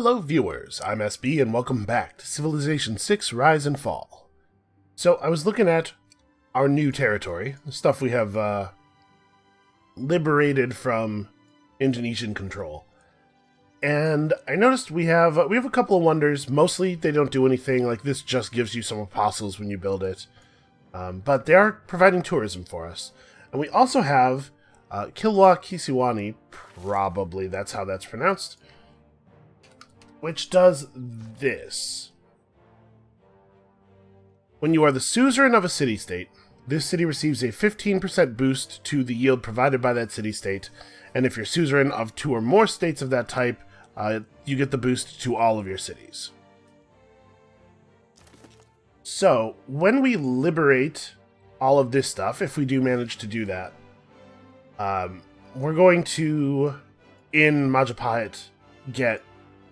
Hello viewers, I'm SB and welcome back to Civilization 6 Rise and Fall. So I was looking at our new territory, the stuff we have liberated from Indonesian control. And I noticed we have a couple of wonders. Mostly they don't do anything, like this just gives you some apostles when you build it. But they are providing tourism for us. And we also have Kilwa Kisiwani, probably that's how that's pronounced, which does this. When you are the suzerain of a city-state, this city receives a 15% boost to the yield provided by that city-state, and if you're suzerain of 2 or more states of that type, you get the boost to all of your cities. So, when we liberate all of this stuff, if we do manage to do that, we're going to, in Majapahit, get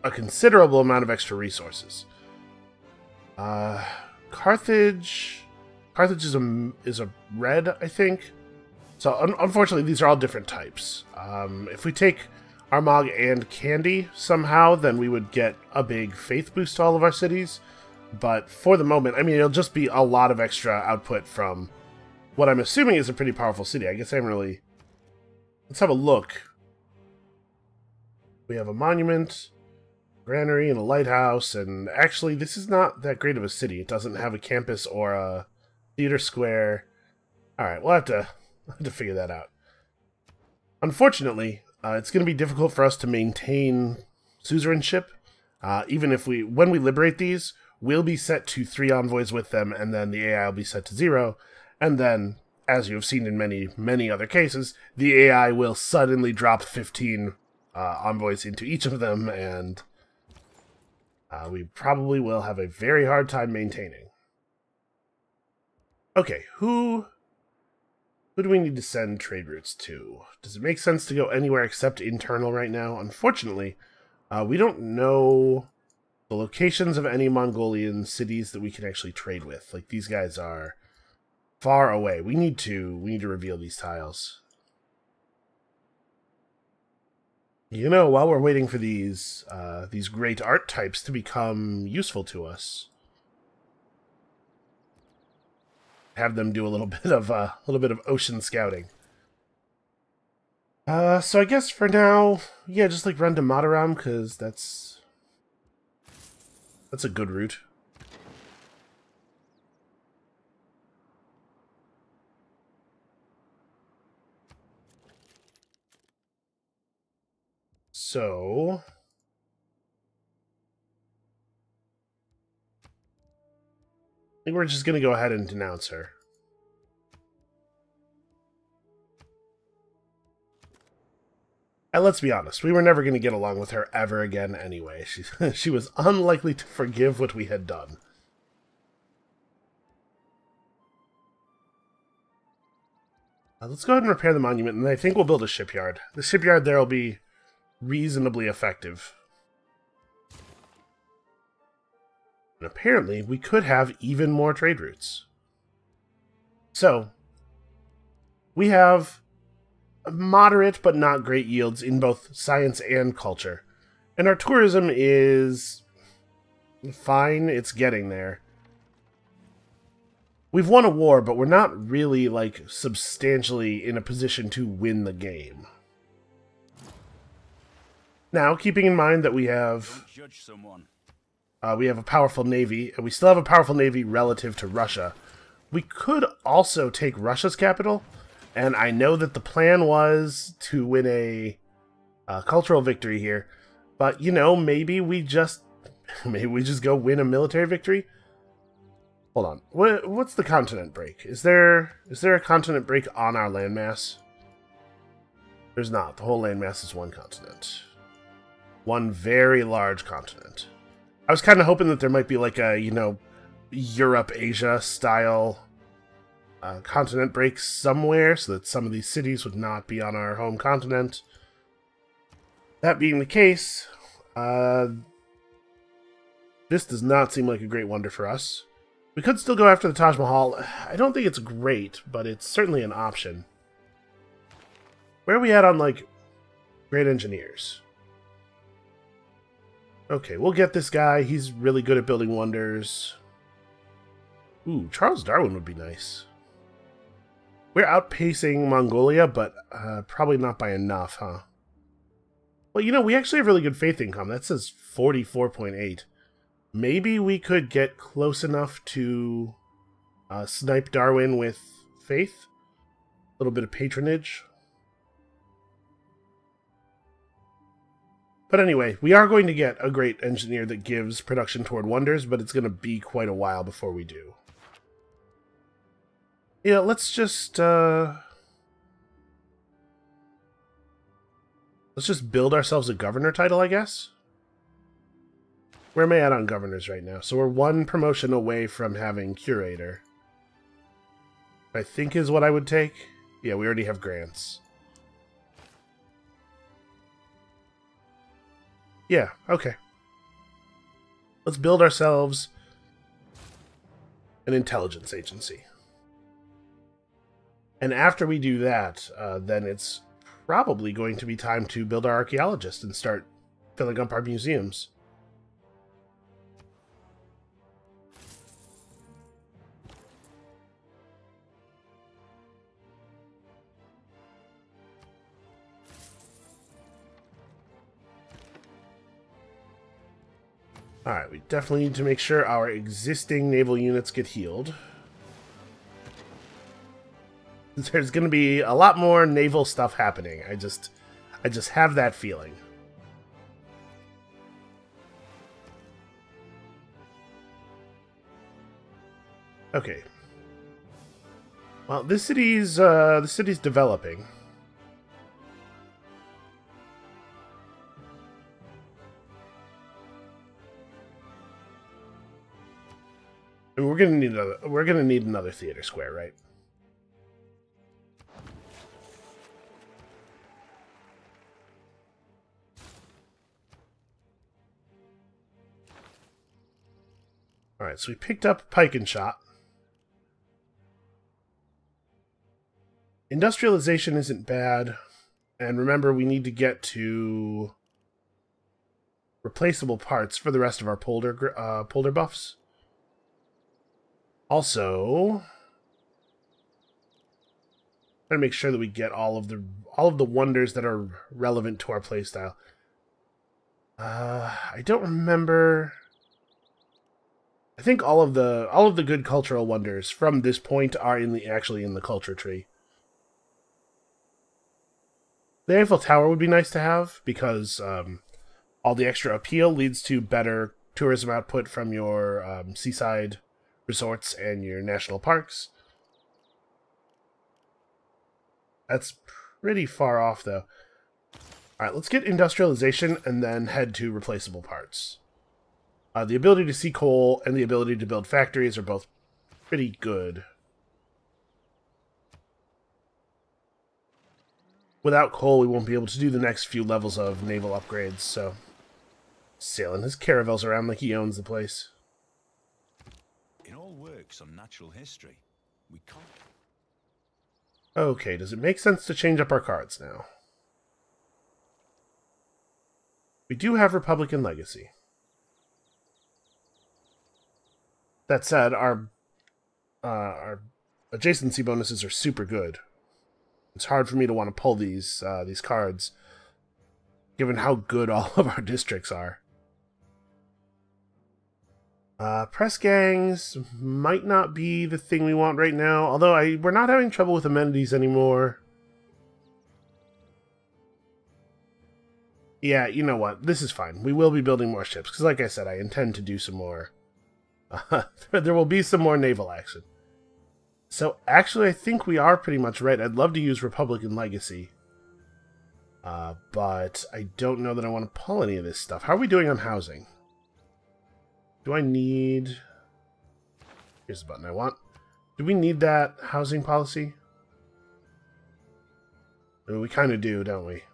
a considerable amount of extra resources. Carthage is a red, I think. So unfortunately, these are all different types. If we take Armagh and Candy somehow, then we would get a big faith boost to all of our cities. But for the moment, I mean, it'll just be a lot of extra output from what I'm assuming is a pretty powerful city. I guess I haven't really... Let's have a look. We have a monument, granary, and a lighthouse, and actually this is not that great of a city. It doesn't have a campus or a theater square. Alright, we'll have to figure that out. Unfortunately, it's going to be difficult for us to maintain suzerainship. Even if when we liberate these, we'll be set to 3 envoys with them, and then the AI will be set to 0, and then, as you have seen in many, many other cases, the AI will suddenly drop 15 envoys into each of them, and we probably will have a very hard time maintaining. Okay, who do we need to send trade routes to? Does it make sense to go anywhere except internal right now? Unfortunately, we don't know the locations of any Mongolian cities that we can actually trade with. Like, these guys are far away. We need to reveal these tiles. You know, while we're waiting for these great art types to become useful to us, have them do a little bit of ocean scouting. So I guess for now, yeah, just like run to Mataram, because that's a good route. So I think we're just going to go ahead and denounce her. And let's be honest, we were never going to get along with her ever again anyway. She was unlikely to forgive what we had done. Let's go ahead and repair the monument, and I think we'll build a shipyard. The shipyard there will be reasonably effective. And apparently, we could have even more trade routes. So, we have moderate but not great yields in both science and culture. And our tourism is fine, it's getting there. We've won a war, but we're not really, like, substantially in a position to win the game. Now, keeping in mind that we have a powerful navy, and we still have a powerful navy relative to Russia, we could also take Russia's capital, and I know that the plan was to win a cultural victory here, but, you know, maybe we just go win a military victory? Hold on, what's the continent break? Is there a continent break on our landmass? There's not. The whole landmass is one continent. One very large continent. I was kind of hoping that there might be like a, you know, Europe-Asia style continent break somewhere, so that some of these cities would not be on our home continent. That being the case, this does not seem like a great wonder for us. We could still go after the Taj Mahal. I don't think it's great, but it's certainly an option. Where are we at on, like, great engineers? Okay, we'll get this guy. He's really good at building wonders. Ooh, Charles Darwin would be nice. We're outpacing Mongolia, but probably not by enough, huh? Well, you know, we actually have really good faith income. That says 44.8. Maybe we could get close enough to snipe Darwin with faith. A little bit of patronage. But anyway, we are going to get a great engineer that gives production toward wonders, but it's going to be quite a while before we do. Yeah, let's just build ourselves a governor title, I guess. Where am I at on governors right now? So we're one promotion away from having curator. I think is what I would take. Yeah, we already have grants. Yeah, okay. Let's build ourselves an intelligence agency. And after we do that, then it's probably going to be time to build our archaeologist and start filling up our museums. Alright, we definitely need to make sure our existing naval units get healed. There's going to be a lot more naval stuff happening. I just have that feeling. Okay. Well, this city's the city's developing. And we're gonna need another theater square, right? Alright, so we picked up pike and shot. Industrialization isn't bad. And remember, we need to get to replaceable parts for the rest of our polder buffs. Also, gotta make sure that we get all of the wonders that are relevant to our playstyle. I don't remember. I think all of the good cultural wonders from this point are actually in the culture tree. The Eiffel Tower would be nice to have because all the extra appeal leads to better tourism output from your seaside resorts and your national parks. That's pretty far off, though. Alright, let's get industrialization and then head to replaceable parts. The ability to see coal and the ability to build factories are both pretty good. Without coal, we won't be able to do the next few levels of naval upgrades, so... Sailing his caravels around like he owns the place. It all works on natural history. We can't... Okay, does it make sense to change up our cards now? We do have Republican Legacy. That said, our adjacency bonuses are super good. It's hard for me to want to pull these cards, given how good all of our districts are. Press gangs might not be the thing we want right now, although we're not having trouble with amenities anymore. Yeah, you know what? This is fine. We will be building more ships, because like I said, I intend to do some more. There will be some more naval action. So, actually, I think we are pretty much right. I'd love to use Republican Legacy. But I don't know that I want to pull any of this stuff. How are we doing on housing? Do I need... Here's the button I want. Do we need that housing policy? I mean, we kind of do, don't we?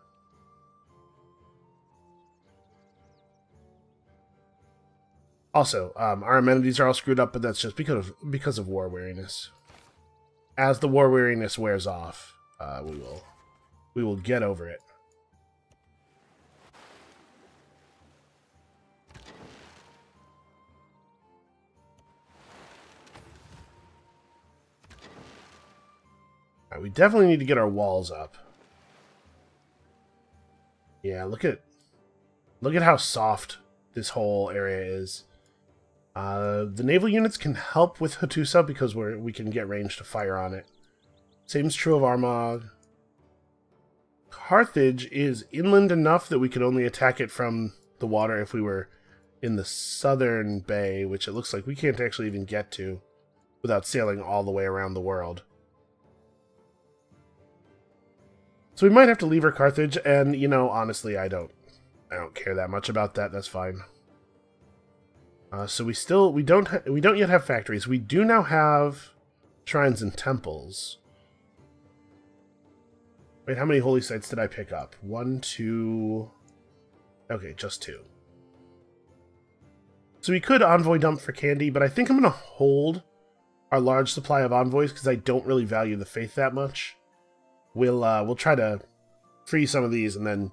Also, our amenities are all screwed up, but that's just because of war weariness. As the war weariness wears off, we will get over it. Alright, we definitely need to get our walls up. Yeah, look at how soft this whole area is. The naval units can help with Hattusa because we can get range to fire on it. Same's true of Armagh. Carthage is inland enough that we could only attack it from the water if we were in the southern bay, which it looks like we can't actually even get to without sailing all the way around the world. So we might have to leave her Carthage, and, you know, honestly, I don't care that much about that. That's fine. So we don't yet have factories. We do now have shrines and temples. Wait, how many holy sites did I pick up? 1, 2... Okay, just 2. So we could envoy dump for candy, but I think I'm going to hold our large supply of envoys because I don't really value the faith that much. We'll try to free some of these and then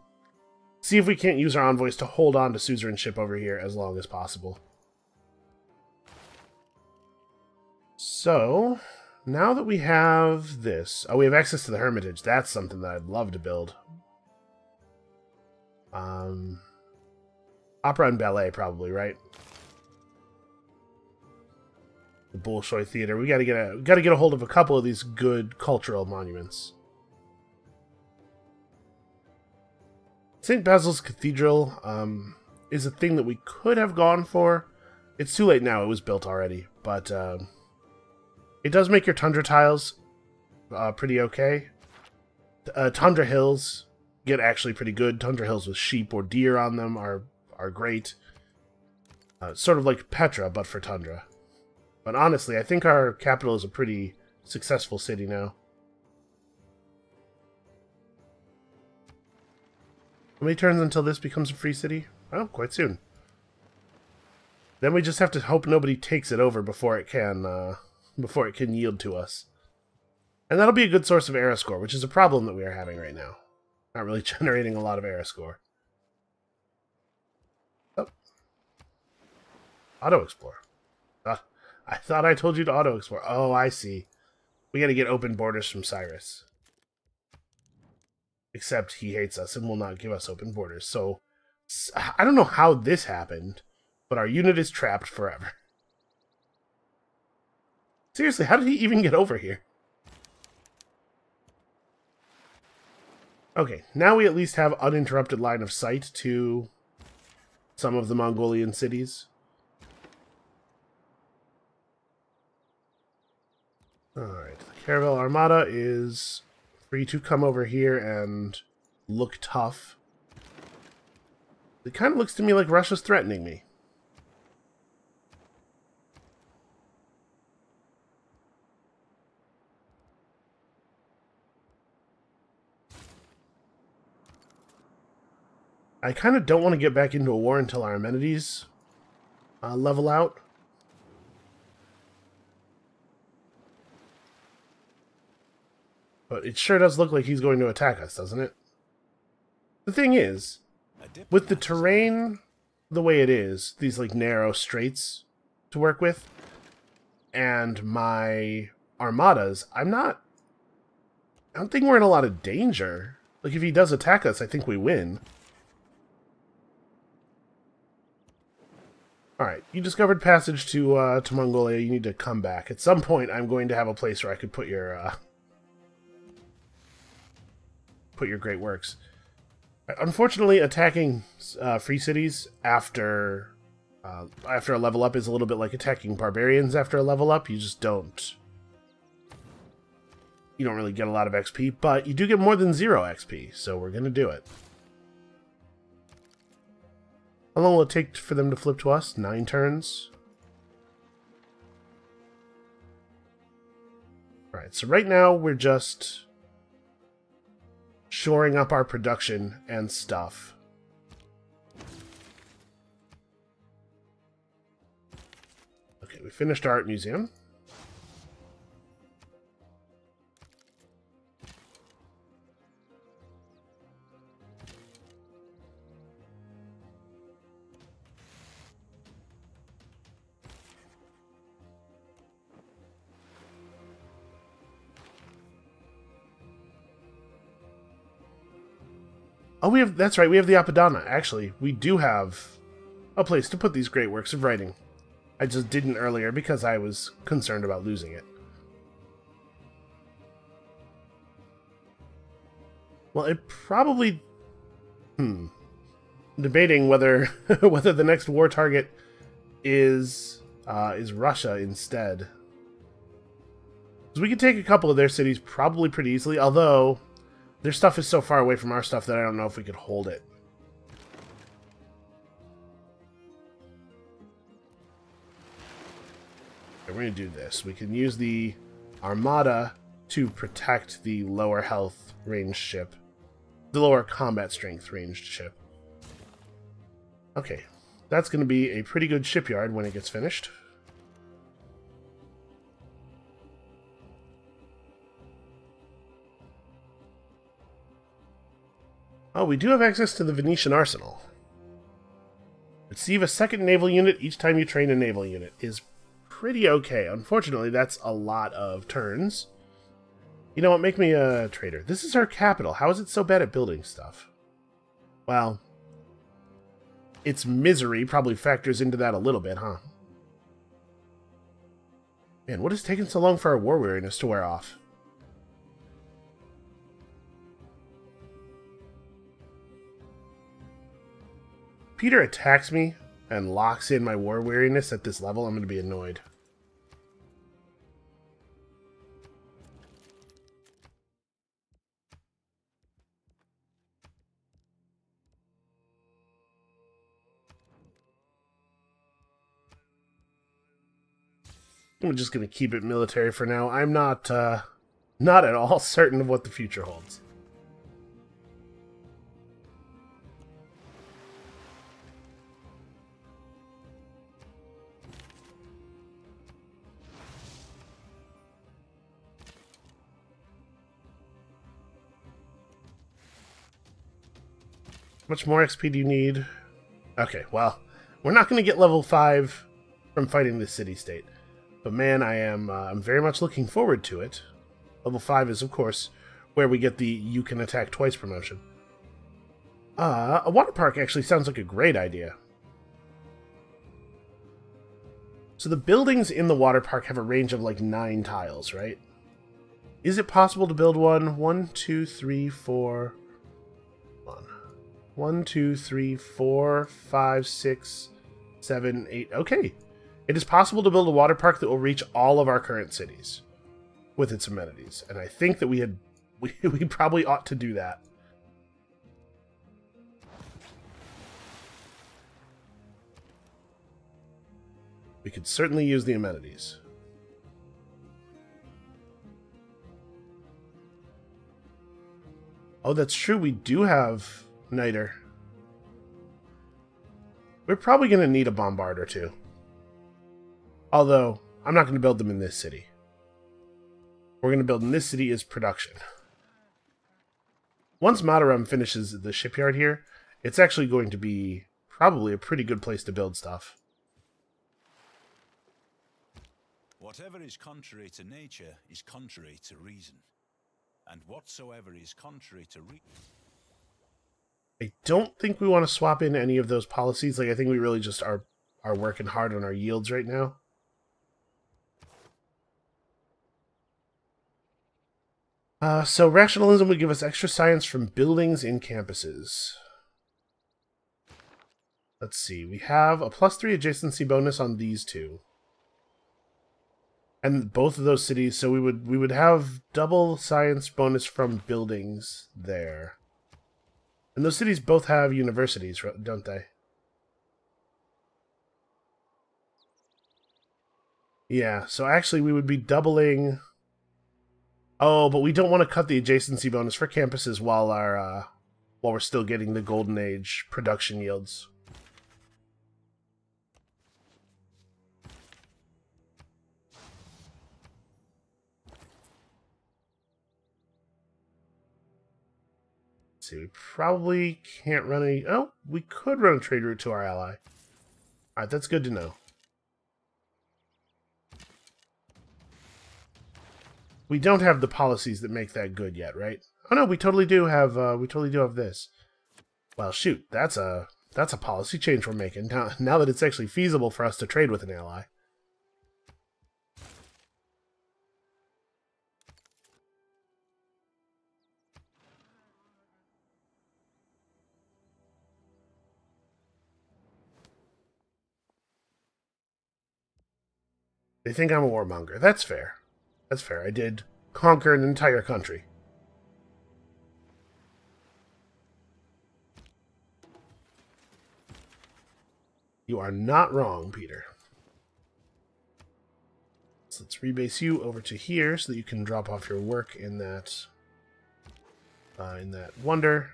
see if we can't use our envoys to hold on to suzerainship over here as long as possible. So, now that we have this... Oh, we have access to the Hermitage. That's something that I'd love to build. Opera and ballet, probably, right? The Bolshoi Theater. We gotta get a hold of a couple of these good cultural monuments. St. Basil's Cathedral is a thing that we could have gone for. It's too late now. It was built already, but it does make your tundra tiles pretty okay. Tundra hills get actually pretty good. Tundra hills with sheep or deer on them are great. Sort of like Petra, but for tundra. But honestly, I think our capital is a pretty successful city now. How many turns until this becomes a free city? Oh, quite soon. Then we just have to hope nobody takes it over before it can yield to us. And that'll be a good source of era score, which is a problem that we are having right now. Not really generating a lot of era score. Oh. Auto-explore. I thought I told you to auto-explore. Oh, I see. We gotta get open borders from Cyrus. Except he hates us and will not give us open borders. So, I don't know how this happened, but our unit is trapped forever. Seriously, how did he even get over here? Okay, now we at least have uninterrupted line of sight to some of the Mongolian cities. Alright, the Caravel Armada is free to come over here and look tough. It kind of looks to me like Russia's threatening me. I kind of don't want to get back into a war until our amenities level out. But it sure does look like he's going to attack us, doesn't it? The thing is, with the terrain the way it is, these like narrow straits to work with, and my armadas, I don't think we're in a lot of danger. Like, if he does attack us, I think we win. Alright, you discovered passage to Mongolia. You need to come back. At some point, I'm going to have a place where I could put your great works. Unfortunately, attacking free cities after a level up is a little bit like attacking barbarians after a level up. You just don't really get a lot of XP, but you do get more than 0 XP, so we're going to do it. How long will it take for them to flip to us? 9 turns. Alright, so right now we're just shoring up our production and stuff. Okay, we finished our art museum. Oh, we have, that's right, we have the Apadana. Actually, we do have a place to put these great works of writing. I just didn't earlier because I was concerned about losing it. Well, it probably... Debating whether whether the next war target is Russia instead. Because we could take a couple of their cities probably pretty easily, although their stuff is so far away from our stuff that I don't know if we could hold it. Okay, we're going to do this. We can use the Armada to protect the lower health ranged ship. The lower combat strength ranged ship. Okay, that's going to be a pretty good shipyard when it gets finished. Oh, we do have access to the Venetian arsenal. Receive a second naval unit each time you train a naval unit is pretty okay. Unfortunately, that's a lot of turns. You know what? Make me a trader. This is our capital. How is it so bad at building stuff? Well, its misery probably factors into that a little bit, huh? Man, what is taking so long for our war weariness to wear off? Peter attacks me and locks in my war weariness at this level, I'm going to be annoyed. I'm just going to keep it military for now. I'm not at all certain of what the future holds. How much more XP do you need? Okay, well, we're not going to get level 5 from fighting this city-state. But man, I'm very much looking forward to it. Level 5 is, of course, where we get the you can attack twice promotion. A water park actually sounds like a great idea. So the buildings in the water park have a range of like 9 tiles, right? Is it possible to build one? 1, 2, 3, 4... 1, 2, 3, 4, 5, 6, 7, 8... Okay. It is possible to build a water park that will reach all of our current cities with its amenities. And I think that we probably ought to do that. We could certainly use the amenities. Oh, that's true. We do have Niter. We're probably going to need a bombard or two. Although, I'm not going to build them in this city. What we're going to build in this city is production. Once Mataram finishes the shipyard here, it's actually going to be probably a pretty good place to build stuff. Whatever is contrary to nature is contrary to reason. And whatsoever is contrary to reason... I don't think we want to swap in any of those policies. Like, I think we really just are working hard on our yields right now. So rationalism would give us extra science from buildings in campuses. Let's see. We have a +3 adjacency bonus on these two. And both of those cities, so we would have double science bonus from buildings there. And those cities both have universities, don't they? Yeah, so actually we would be doubling... Oh, but we don't want to cut the adjacency bonus for campuses while we're still getting the Golden Age production yields. Let's see, we probably can't run any... Oh, we could run a trade route to our ally. Alright, that's good to know. We don't have the policies that make that good yet, right? Oh no, we totally do have this. Well, shoot, that's a policy change we're making now that it's actually feasible for us to trade with an ally. They think I'm a warmonger. That's fair. That's fair. I did conquer an entire country. You are not wrong, Peter. So let's rebase you over to here so that you can drop off your work in that wonder.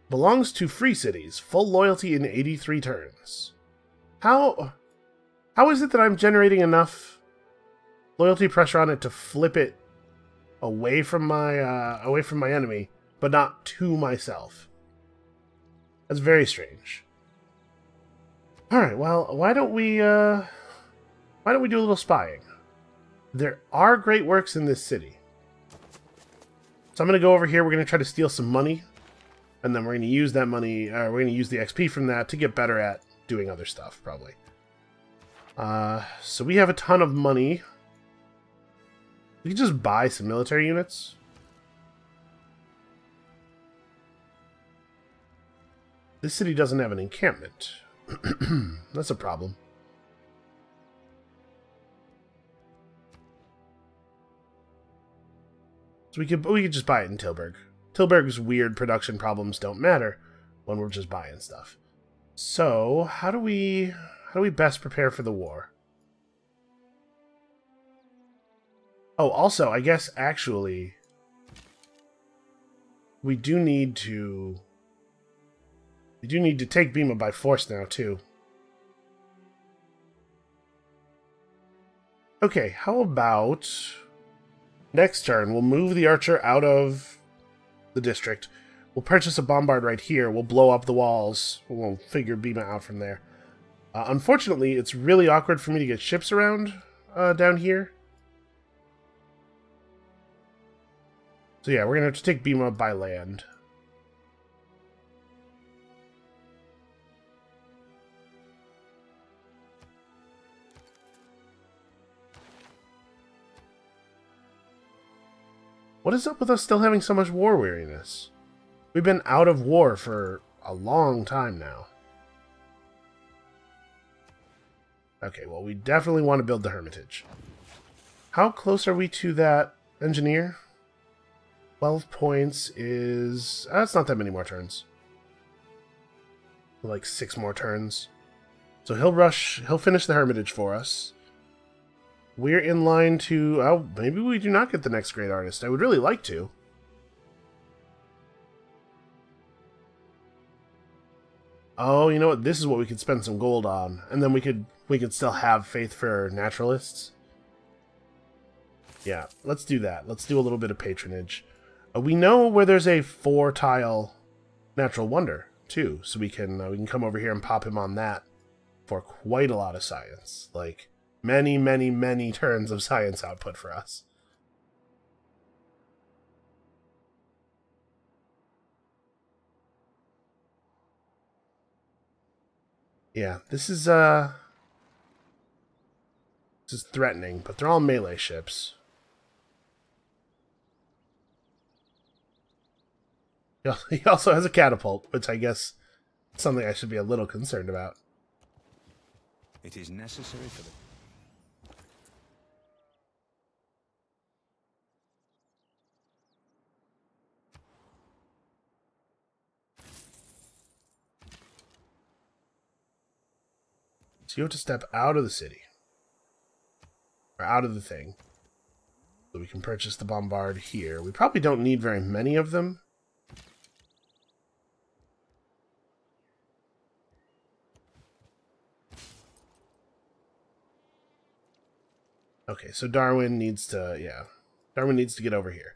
Belongs to free cities. Full loyalty in 83 turns. How is it that I'm generating enough loyalty pressure on it to flip it away from my enemy, but not to myself? That's very strange. All right, well, why don't we do a little spying? There are great works in this city. So I'm going to go over here. We're going to try to steal some money, and then we're going to use that money, we're going to use the XP from that to get better at doing other stuff, probably. So we have a ton of money. We can just buy some military units. This city doesn't have an encampment. That's a problem. So we could just buy it in Tilburg. Tilburg's weird production problems don't matter when we're just buying stuff. So how do we best prepare for the war? Oh, also, I guess actually we do need to take Bima by force now too. Okay, how about next turn we'll move the archer out of the district. We'll purchase a bombard right here. We'll blow up the walls. We'll figure Bima out from there. Unfortunately, it's really awkward for me to get ships around down here. So yeah, we're going to have to take Bima by land. What is up with us still having so much war weariness? We've been out of war for a long time now. Okay, well, we definitely want to build the Hermitage. How close are we to that engineer? 12 points is... it's not that many more turns. Like 6 more turns. So he'll finish the Hermitage for us. We're in line to... oh, maybe we do not get the next great artist. I would really like to. Oh, you know what? This is what we could spend some gold on. And then we could still have faith for naturalists. Yeah, let's do that. Let's do a little bit of patronage. We know where there's a 4-tile natural wonder, too. So we can come over here and pop him on that for quite a lot of science. Like, many, many, many turns of science output for us. Yeah, this is threatening, but they're all melee ships. He also has a catapult, which I guess is something I should be a little concerned about. It is necessary for the... So you have to step out of the city. Or out of the thing. So we can purchase the bombard here. We probably don't need very many of them. Okay, so Darwin needs to, Darwin needs to get over here.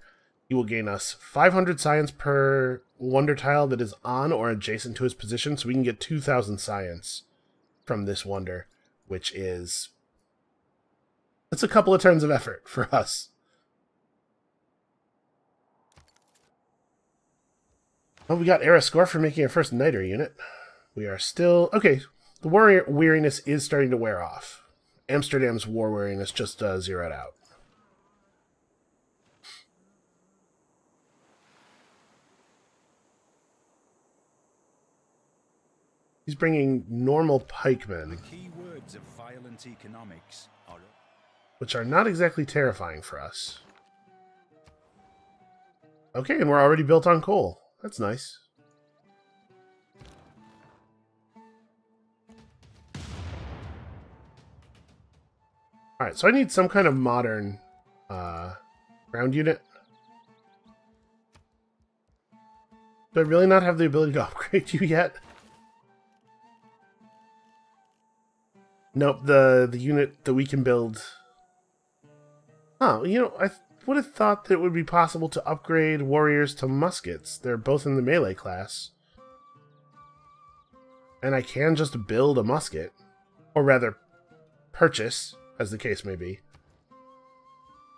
He will gain us 500 science per wonder tile that is on or adjacent to his position, so we can get 2,000 science from this wonder, which is... it's a couple of turns of effort for us. Oh, we got era score for making our first niter unit. We are still... Okay, the war weariness is starting to wear off. Amsterdam's war weariness just zeroed out. He's bringing normal pikemen. The key words of violent economics are... Which are not exactly terrifying for us. Okay, and we're already built on coal. That's nice. Alright, so I need some kind of modern ground unit. Do I really not have the ability to upgrade you yet? Nope, the unit that we can build... Oh, you know, I would have thought that it would be possible to upgrade warriors to muskets. They're both in the melee class. And I can just build a musket. Or rather, purchase, as the case may be.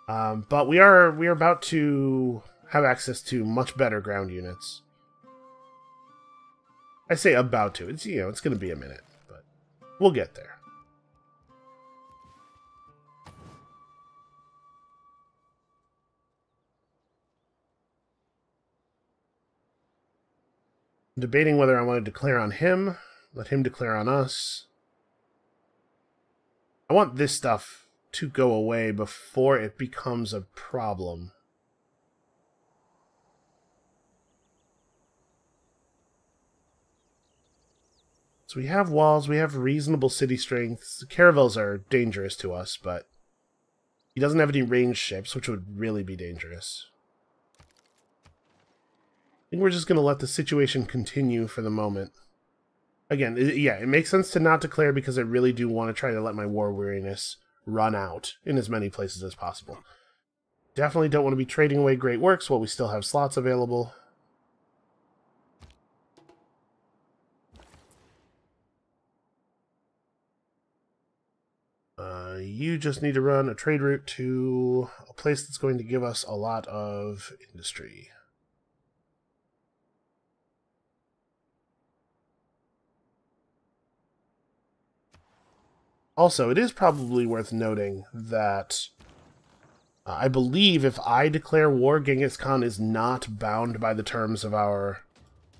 But we are about to have access to much better ground units. I say about to. It's, you know, it's going to be a minute, but we'll get there. Debating whether I want to declare on him, let him declare on us. I want this stuff to go away before it becomes a problem. So we have walls, we have reasonable city strengths. The caravels are dangerous to us, but he doesn't have any ranged ships, which would really be dangerous. I think we're just going to let the situation continue for the moment. Again, yeah, it makes sense to not declare because I really do want to try to let my war weariness run out in as many places as possible. Definitely don't want to be trading away great works while we still have slots available. You just need to run a trade route to a place that's going to give us a lot of industry. Also, it is probably worth noting that I believe if I declare war, Genghis Khan is not bound by the terms of our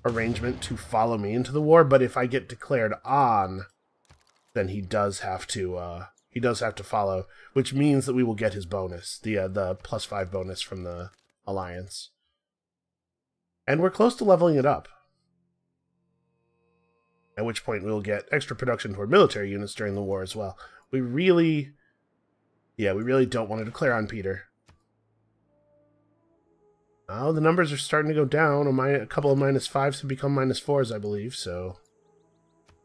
arrangement to follow me into the war, but if I get declared on, then he does have to follow, which means that we will get his bonus, the +5 bonus from the alliance. And we're close to leveling it up. At which point we'll get extra production toward military units during the war as well. We really don't want to declare on Peter. Oh, the numbers are starting to go down. A couple of -5s have become -4s, I believe, so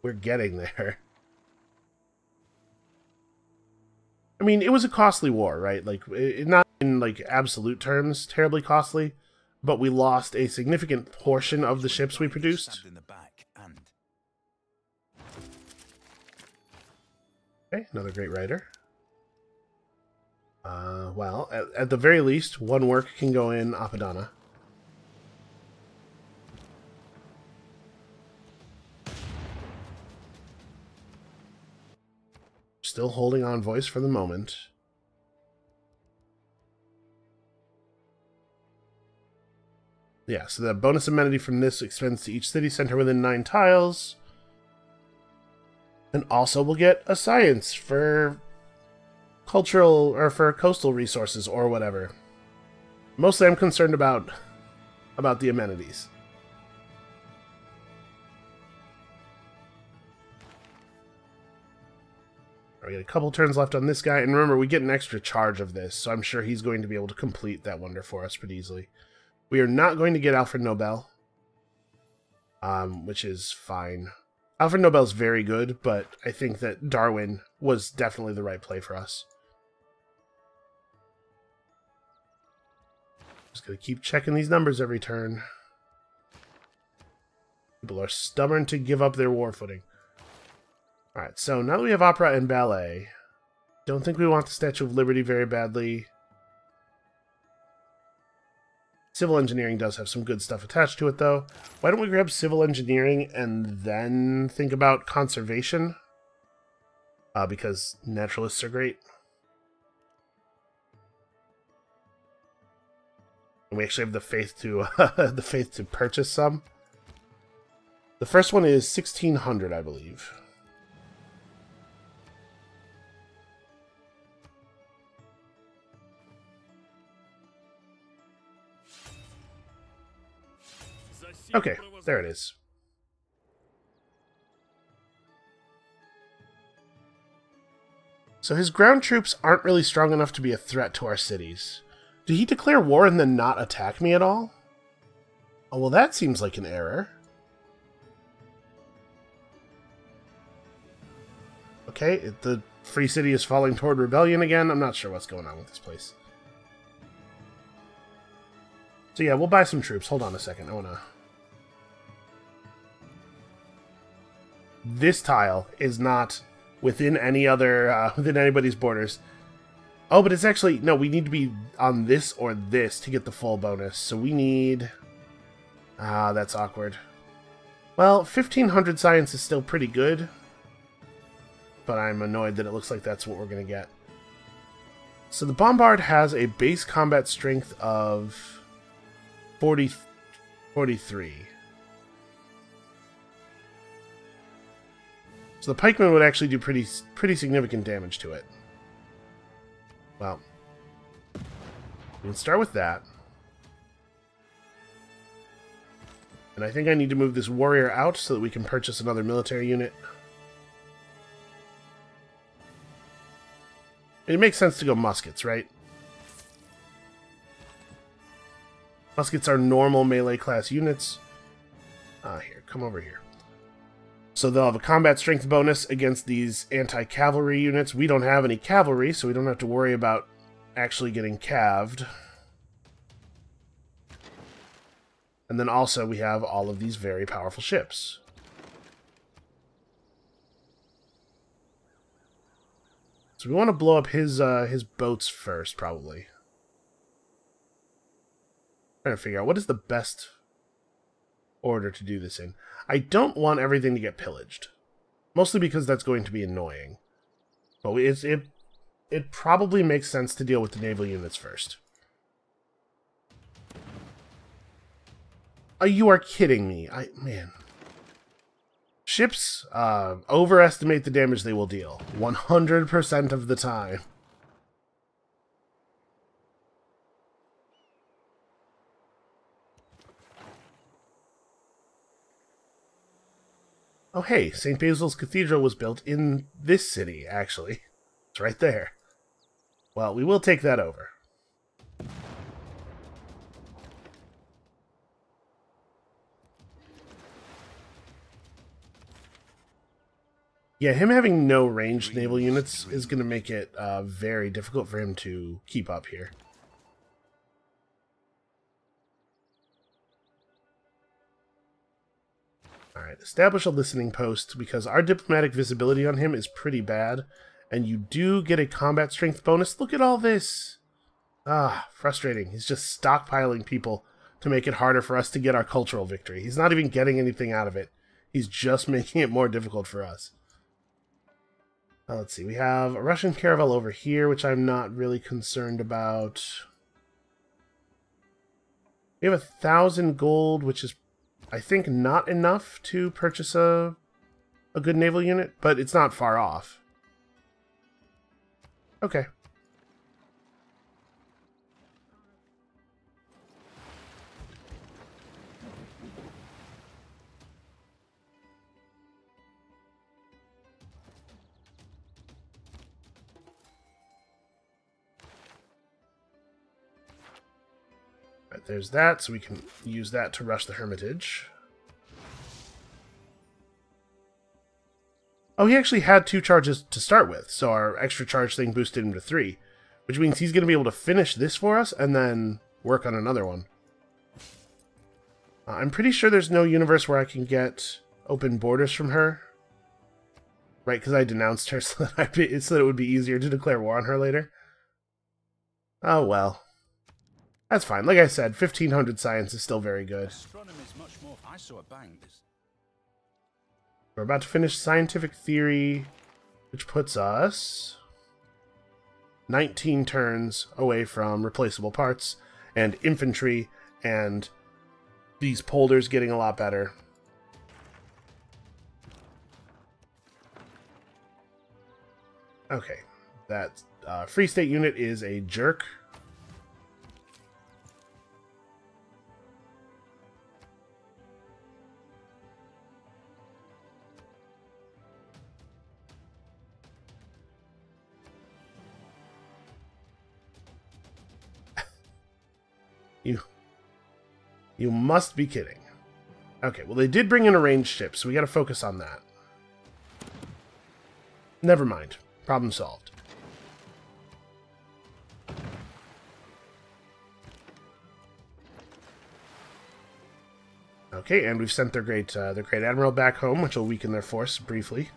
we're getting there. I mean, it was a costly war, right? Like, not in like absolute terms terribly costly, but we lost a significant portion of the ships we produced. Okay, another great writer. Well, at the very least, one work can go in Apadana. Still holding on voice for the moment. Yeah, so the bonus amenity from this extends to each city center within 9 tiles. And also we'll get a science for cultural or for coastal resources or whatever. Mostly I'm concerned about the amenities. We got a couple turns left on this guy, and remember, we get an extra charge of this, so I'm sure he's going to be able to complete that wonder for us pretty easily. We are not going to get Alfred Nobel, which is fine. Alfred Nobel's very good, but I think that Darwin was definitely the right play for us. Just gonna keep checking these numbers every turn. People are stubborn to give up their war footing. Alright, so now that we have opera and ballet, don't think we want the Statue of Liberty very badly. Civil engineering does have some good stuff attached to it, though. Why don't we grab civil engineering and then think about conservation? Because naturalists are great. And we actually have the faith to purchase some. The first one is 1600, I believe. Okay, there it is. So his ground troops aren't really strong enough to be a threat to our cities. Did he declare war and then not attack me at all? Oh, well, that seems like an error. Okay, the free city is falling toward rebellion again. I'm not sure what's going on with this place. So yeah, we'll buy some troops. Hold on a second. I wanna... This tile is not within any other, within anybody's borders. Oh, but it's actually... No, we need to be on this or this to get the full bonus. So we need... Ah, that's awkward. Well, 1500 science is still pretty good. But I'm annoyed that it looks like that's what we're going to get. So the Bombard has a base combat strength of 43. So the pikemen would actually do pretty significant damage to it. Well, we can start with that. And I think I need to move this warrior out so that we can purchase another military unit. It makes sense to go muskets, right? Muskets are normal melee class units. Here, come over here. So they'll have a combat strength bonus against these anti-cavalry units. We don't have any cavalry, so we don't have to worry about actually getting calved. And then also we have all of these very powerful ships. So we want to blow up his boats first, probably. Trying to figure out what is the best order to do this in. I don't want everything to get pillaged, mostly because that's going to be annoying. But it probably makes sense to deal with the naval units first. Oh, you are kidding me! Man. Ships overestimate the damage they will deal 100% of the time. Oh hey, St. Basil's Cathedral was built in this city, actually. It's right there. Well, we will take that over. Yeah, him having no ranged naval units is going to make it very difficult for him to keep up here. Alright, establish a listening post, because our diplomatic visibility on him is pretty bad, and you do get a combat strength bonus. Look at all this! Ah, frustrating. He's just stockpiling people to make it harder for us to get our cultural victory. He's not even getting anything out of it. He's just making it more difficult for us. Let's see, we have a Russian caravel over here, which I'm not really concerned about. We have 1,000 gold, which is, I think, not enough to purchase a good naval unit, but it's not far off. Okay. Right, there's that, so we can use that to rush the Hermitage. Oh, he actually had 2 charges to start with, so our extra charge thing boosted him to 3, which means he's going to be able to finish this for us and then work on another one. I'm pretty sure there's no universe where I can get open borders from her. Right, because I denounced her so that it would be easier to declare war on her later. Oh well. That's fine. Like I said, 1500 science is still very good. Astronomy is much more. I saw a bank. We're about to finish scientific theory, which puts us 19 turns away from replaceable parts and infantry and these polders getting a lot better. Okay, that Free State unit is a jerk. You must be kidding. Okay, well they did bring in a ranged ship, so we gotta focus on that. Never mind. Problem solved. Okay, and we've sent their great admiral back home, which will weaken their force briefly.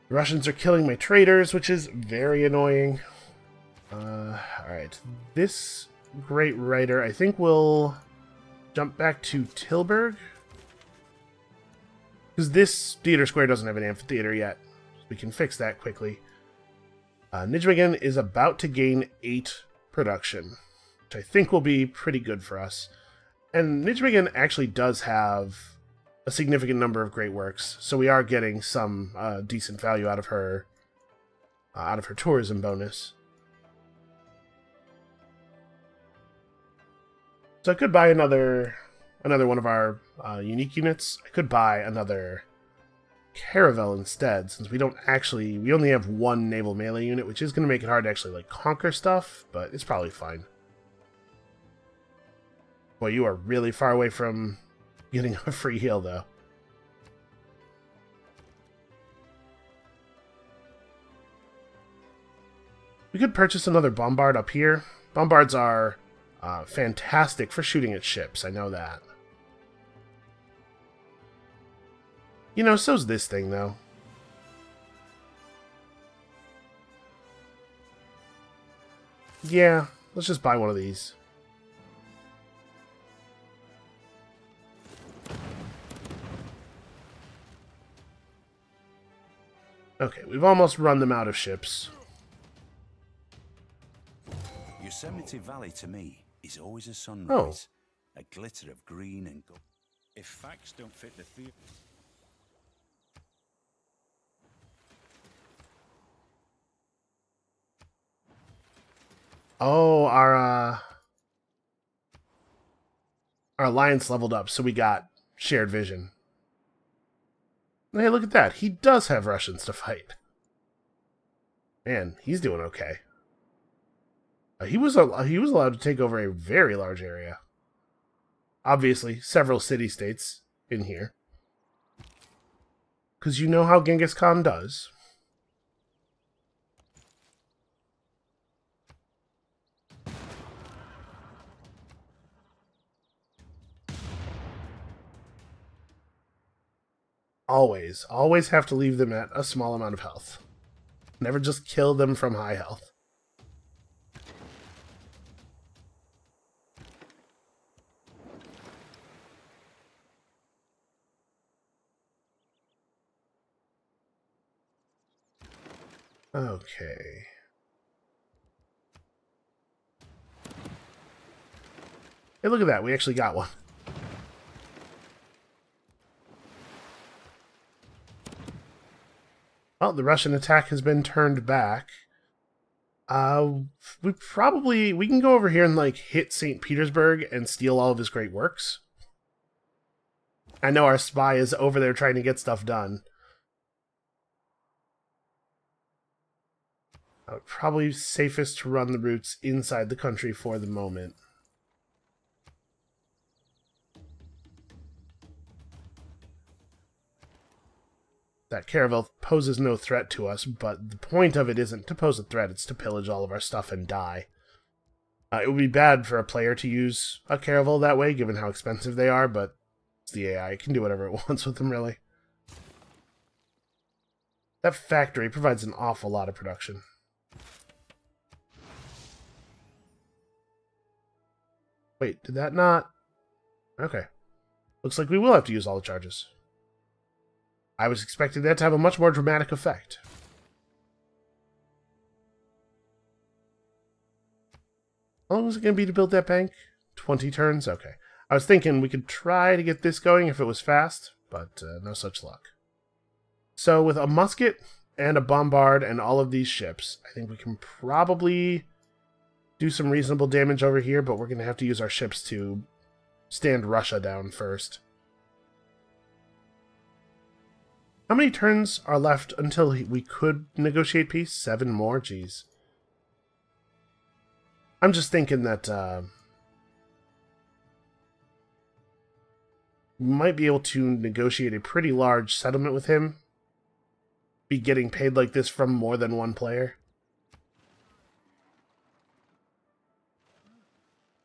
The Russians are killing my traders, which is very annoying. Alright, this great writer, I think we'll jump back to Tilburg. Because this theater square doesn't have an amphitheater yet. So we can fix that quickly. Nijmegen is about to gain 8 production, which I think will be pretty good for us. And Nijmegen actually does have a significant number of great works, so we are getting some decent value out of her tourism bonus. So I could buy another one of our unique units. I could buy another caravel instead, since we only have one naval melee unit, which is going to make it hard to actually like conquer stuff, but it's probably fine. Boy, you are really far away from getting a free heal, though. We could purchase another bombard up here. Bombards are fantastic for shooting at ships, I know that. You know, so's this thing, though. Yeah, let's just buy one of these. Okay, we've almost run them out of ships. Yosemite Valley, to me, is always a sunrise. A glitter of green and gold. If facts don't fit the theory... Oh, our alliance leveled up, so we got shared vision. Hey, look at that. He does have Russians to fight. Man, he's doing okay. He was allowed to take over a very large area. Obviously, several city-states in here. Because you know how Genghis Khan does. Always have to leave them at a small amount of health. Never just kill them from high health. Okay. Hey, look at that. We actually got one. Well, the Russian attack has been turned back. We can go over here and like hit St. Petersburg and steal all of his great works. I know our spy is over there trying to get stuff done. Probably safest to run the routes inside the country for the moment. That caravel poses no threat to us, but the point of it isn't to pose a threat, it's to pillage all of our stuff and die. It would be bad for a player to use a caravel that way, given how expensive they are, but it's the AI. It can do whatever it wants with them, really. That factory provides an awful lot of production. Wait, did that not... Okay. Looks like we will have to use all the charges. I was expecting that to have a much more dramatic effect. How long was it going to be to build that bank? 20 turns? Okay. I was thinking we could try to get this going if it was fast, but no such luck. So with a musket and a bombard and all of these ships, I think we can probably do some reasonable damage over here, but we're going to have to use our ships to stand Russia down first. How many turns are left until we could negotiate peace? 7 more? Jeez. I'm just thinking that we might be able to negotiate a pretty large settlement with him. Be getting paid like this from more than one player.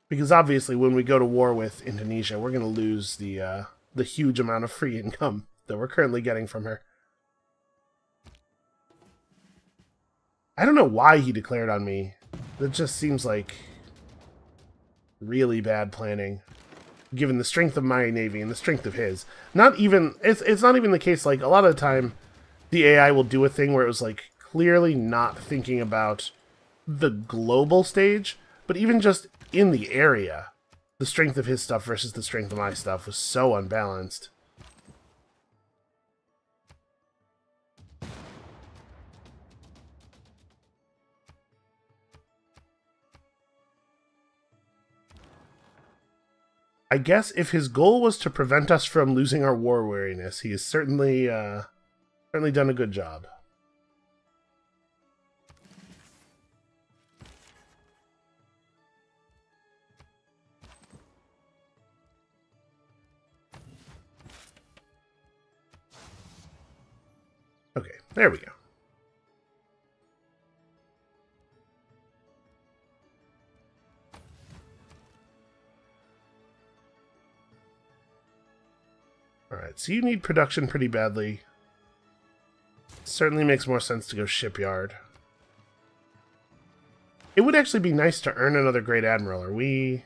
Because obviously when we go to war with Indonesia, we're going to lose the huge amount of free income that we're currently getting from her. I don't know why he declared on me. That just seems like really bad planning, given the strength of my navy and the strength of his. Not even it's not even the case. Like, a lot of the time, the AI will do a thing where it was like clearly not thinking about the global stage, but even just in the area, the strength of his stuff versus the strength of my stuff was so unbalanced. I guess if his goal was to prevent us from losing our war weariness, he has certainly done a good job. Okay, there we go. Alright, so you need production pretty badly. Certainly makes more sense to go shipyard. It would actually be nice to earn another Great Admiral. Are we...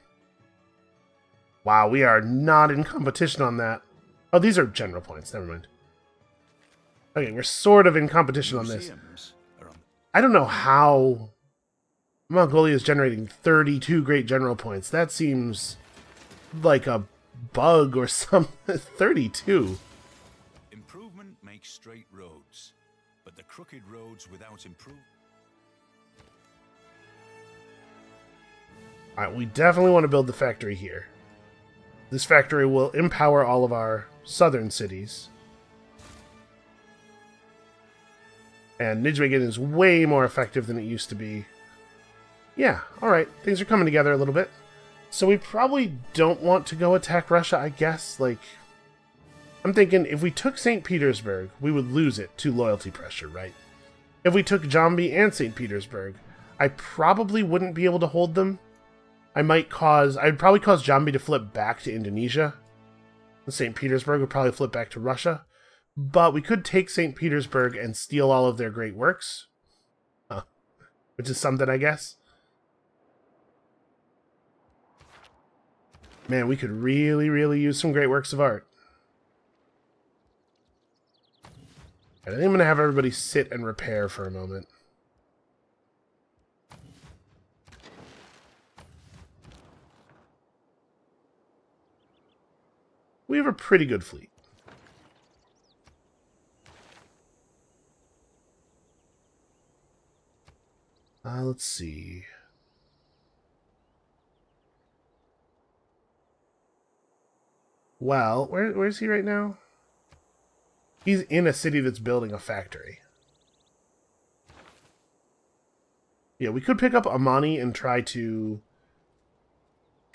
Wow, we are not in competition on that. Oh, these are general points. Never mind. Okay, we're sort of in competition on this. I don't know how Mongolia is generating 32 Great General points. That seems like a bug or something. 32. Improvement makes straight roads, but the crooked roads without improvement. Alright, we definitely want to build the factory here. This factory will empower all of our southern cities. And Nijmegen is way more effective than it used to be. Yeah, alright, things are coming together a little bit. So we probably don't want to go attack Russia, I guess. Like, I'm thinking if we took St. Petersburg, we would lose it to loyalty pressure, right? If we took Jambi and St. Petersburg, I probably wouldn't be able to hold them. I'd probably cause Jambi to flip back to Indonesia. And St. Petersburg would probably flip back to Russia. But we could take St. Petersburg and steal all of their great works. Which is something, I guess. Man, we could really, really use some great works of art. I think I'm going to have everybody sit and repair for a moment. We have a pretty good fleet. Let's see. Well, where is he right now? He's in a city that's building a factory. Yeah, we could pick up Amani and try to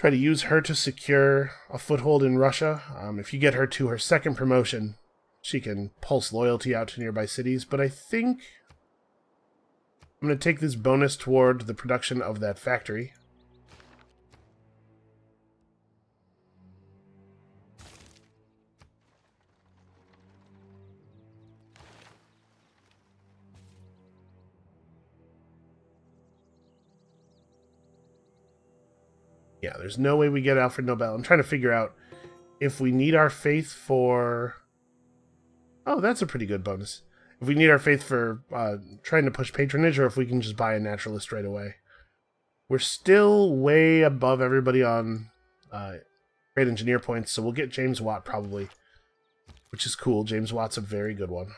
use her to secure a foothold in Russia. If you get her to her second promotion, she can pulse loyalty out to nearby cities. But I think I'm going to take this bonus toward the production of that factory. Yeah, there's no way we get Alfred Nobel. I'm trying to figure out if we need our faith for... Oh, that's a pretty good bonus. If we need our faith for trying to push patronage, or if we can just buy a naturalist right away. We're still way above everybody on great engineer points, so we'll get James Watt probably, which is cool. James Watt's a very good one.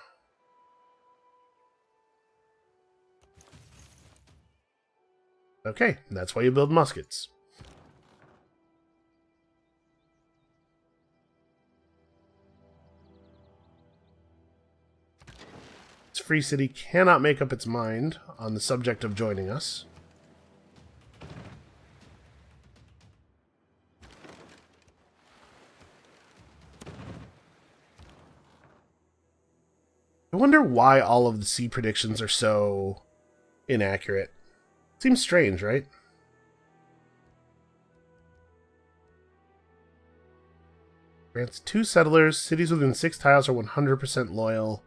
Okay, that's why you build muskets. This free city cannot make up its mind on the subject of joining us. I wonder why all of the sea predictions are so inaccurate. Seems strange, right? Grants 2 settlers. Cities within 6 tiles are 100% loyal.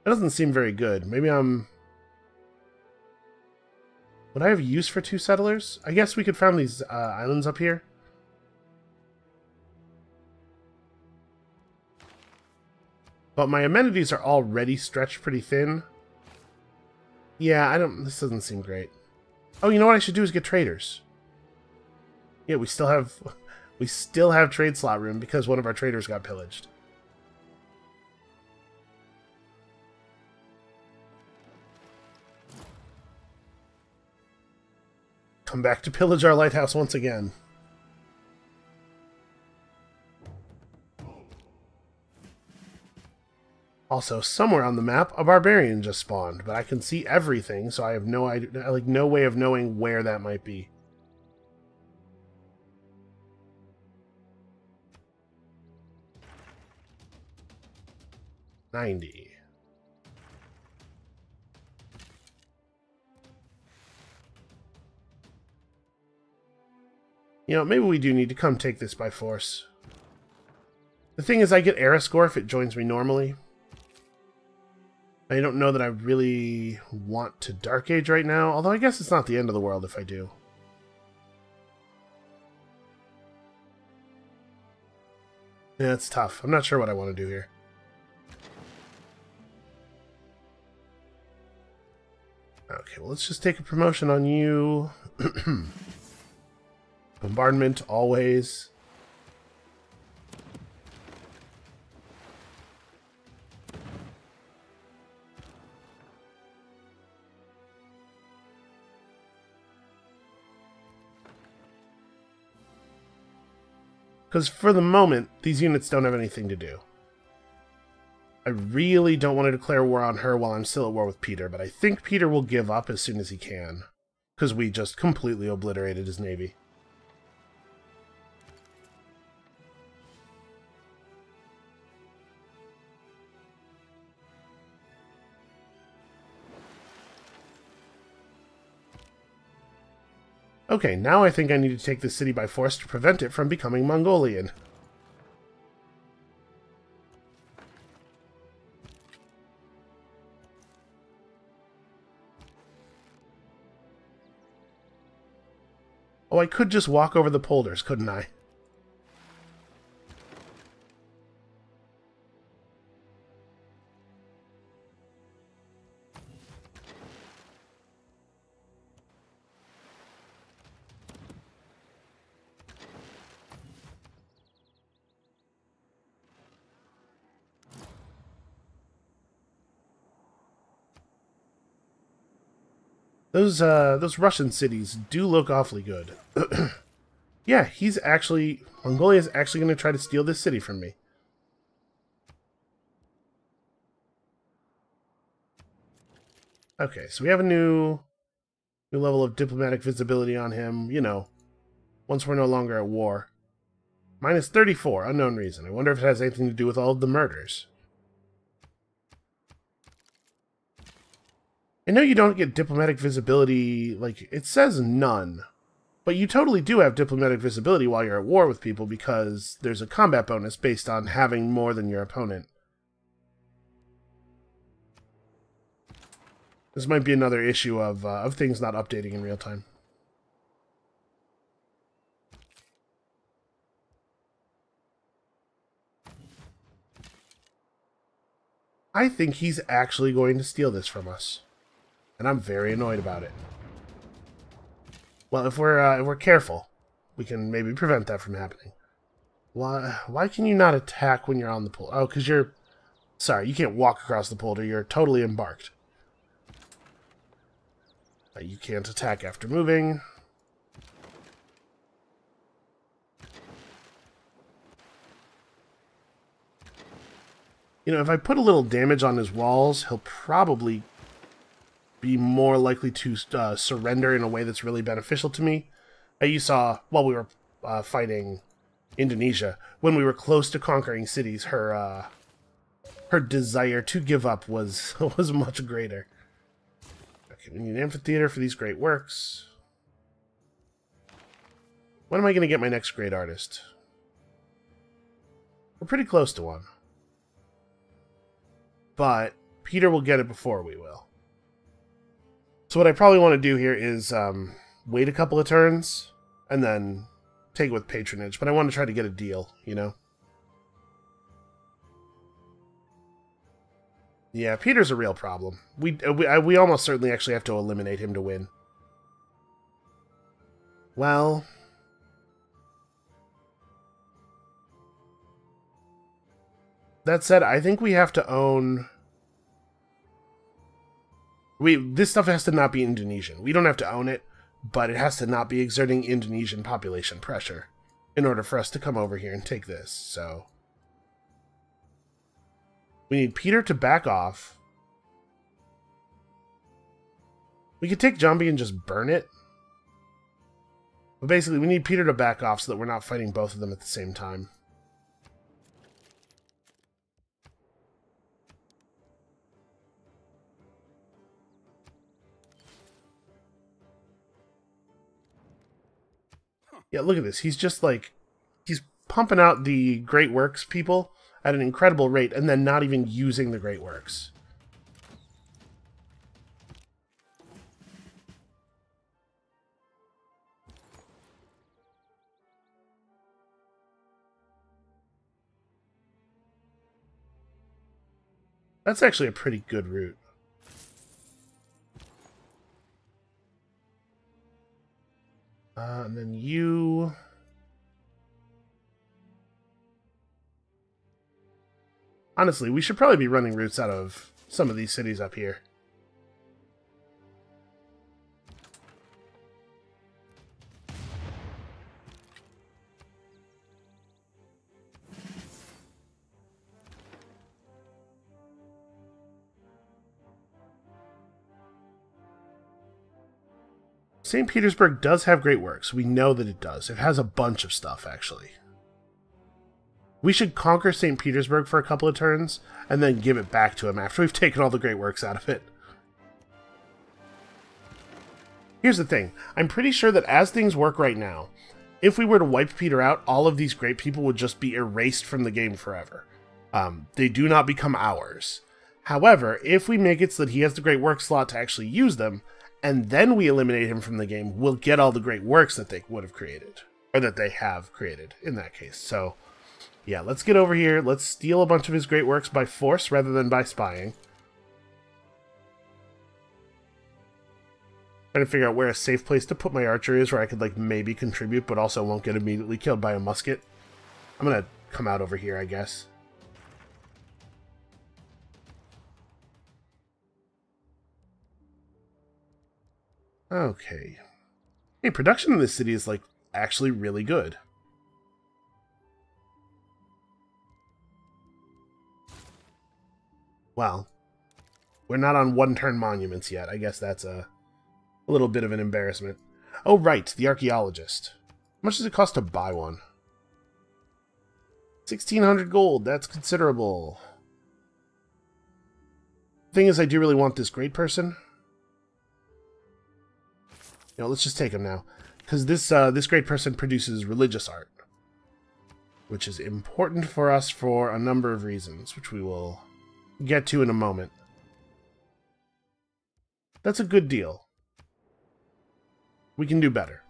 That doesn't seem very good. Maybe I'm... Would I have use for 2 settlers? I guess we could found these islands up here. But my amenities are already stretched pretty thin. Yeah, I don't... This doesn't seem great. Oh, you know what I should do is get traders. Yeah, we still have... We still have trade slot room because one of our traders got pillaged. Come back to pillage our lighthouse once again. Also, somewhere on the map, a barbarian just spawned, but I can see everything, so I have no idea, like, no way of knowing where that might be. $90. You know, maybe we do need to come take this by force. The thing is, I get era score if it joins me normally. I don't know that I really want to Dark Age right now, although I guess it's not the end of the world if I do. Yeah, it's tough. I'm not sure what I want to do here. Okay, well, let's just take a promotion on you. Bombardment, always. Because for the moment, these units don't have anything to do. I really don't want to declare war on her while I'm still at war with Peter, but I think Peter will give up as soon as he can. Because we just completely obliterated his navy. Okay, now I think I need to take this city by force to prevent it from becoming Mongolian. Oh, I could just walk over the polders, couldn't I? Those Russian cities do look awfully good. Yeah, Mongolia's actually going to try to steal this city from me. Okay, so we have a new level of diplomatic visibility on him, you know, once we're no longer at war. Minus 34, unknown reason. I wonder if it has anything to do with all of the murders. I know you don't get diplomatic visibility, like, it says none. But you totally do have diplomatic visibility while you're at war with people because there's a combat bonus based on having more than your opponent. This might be another issue of things not updating in real time. I think he's actually going to steal this from us. And I'm very annoyed about it. Well, if we're careful, we can maybe prevent that from happening. Why can you not attack when you're on the pool? Oh, because you're... Sorry, you can't walk across the pool. You're totally embarked. You can't attack after moving. You know, if I put a little damage on his walls, he'll probably be more likely to surrender in a way that's really beneficial to me. You saw, while we were fighting Indonesia, when we were close to conquering cities, her desire to give up was much greater. Okay, we need an amphitheater for these great works. When am I going to get my next great artist? We're pretty close to one. But Peter will get it before we will. So what I probably want to do here is wait a couple of turns and then take it with patronage. But I want to try to get a deal, you know? Yeah, Peter's a real problem. We almost certainly actually have to eliminate him to win. Well... That said, I think we have to own... This stuff has to not be Indonesian. We don't have to own it, but it has to not be exerting Indonesian population pressure in order for us to come over here and take this, so... We need Peter to back off. We could take Jambi and just burn it. But basically, we need Peter to back off so that we're not fighting both of them at the same time. Yeah, look at this. He's just like... He's pumping out the Great Works people at an incredible rate, and then not even using the Great Works. That's actually a pretty good route. And then you... Honestly, we should probably be running routes out of some of these cities up here. St. Petersburg does have great works. We know that it does. It has a bunch of stuff, actually. We should conquer St. Petersburg for a couple of turns, and then give it back to him after we've taken all the great works out of it. Here's the thing. I'm pretty sure that as things work right now, if we were to wipe Peter out, all of these great people would just be erased from the game forever. They do not become ours. However, if we make it so that he has the great work slot to actually use them, and then we eliminate him from the game, we'll get all the great works that they would have created. Or that they have created, in that case. So... yeah, let's get over here. Let's steal a bunch of his great works by force rather than by spying. Trying to figure out where a safe place to put my archer is where I could, like, maybe contribute but also won't get immediately killed by a musket. I'm gonna come out over here, I guess. Okay. Hey, production in this city is, like, actually really good. Well, we're not on one-turn monuments yet. I guess that's a little bit of an embarrassment. Oh, right, the archaeologist. How much does it cost to buy one? 1,600 gold. That's considerable. Thing is, I do really want this great person. You know, let's just take him now. Because this great person produces religious art. Which is important for us for a number of reasons, which we will... get to in a moment. That's a good deal. We can do better.